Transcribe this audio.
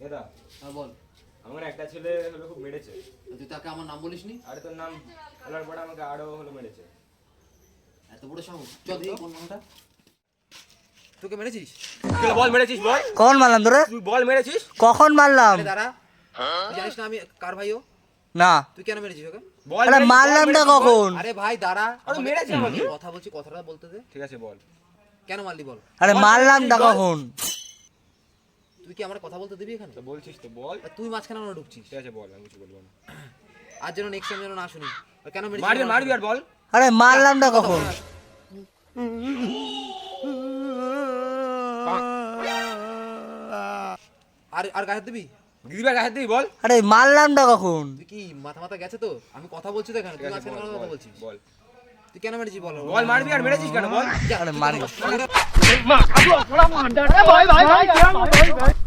এদা হ্যাঁ বল। আমার একটা ছেলে হলো খুব মেরেছে। তুই তাকে আমার নাম বলিসনি? আরে তোর নাম বলার পরে আমাকে আরো হলো মেরেছে। এত বড় সাহস? চল দেখি কোন নামটা। তোকে মেরেছিস? তুই বল মেরেছিস বল। কখন মারলাম তোরে? তুই বল মেরেছিস? কখন মারলাম? আরে দাঁড়া, তুই জানিস না আমি কার ভাইও? না। তুই কেন মেরেছিস ওকে? বল আরে মারলাম না কখন? আরে ভাই দাঁড়া, আরে মেরেছে আমাকে। কথা বলছি, কথাটা বলতে দে। ঠিক আছে বল। কেন মারলি বল? আরে মারলাম না কখন? তুই কি আমার কথা বলতে দিবি এখানে? তো বলছিস তো বল। আর তুই মাঝখানে আমরা ঢুকছিস। ঠিক আছে বল, আমি কিছু বলবো না। আর যেন নেক্সট টাইম যেন না শুনি। আর কেন মেরেছিস? মারবি মারবি আর বল। আরে মারলাম না কখন? আর আর গায়ে হাত দিবি? দিদিবা গায়ে দিবি বল। আরে মারলাম না কখন? তুই কি মাথা মাথা গেছে তো? আমি কথা বলছি তো এখানে, ঠিক তুই আছে মাঝখানে বল, কেন কথা বল, বলছিস? বল। তুই কেন মেরেছিস বল? বল মারবি আর মেরেছিস কেন বল। আরে মারি। যা।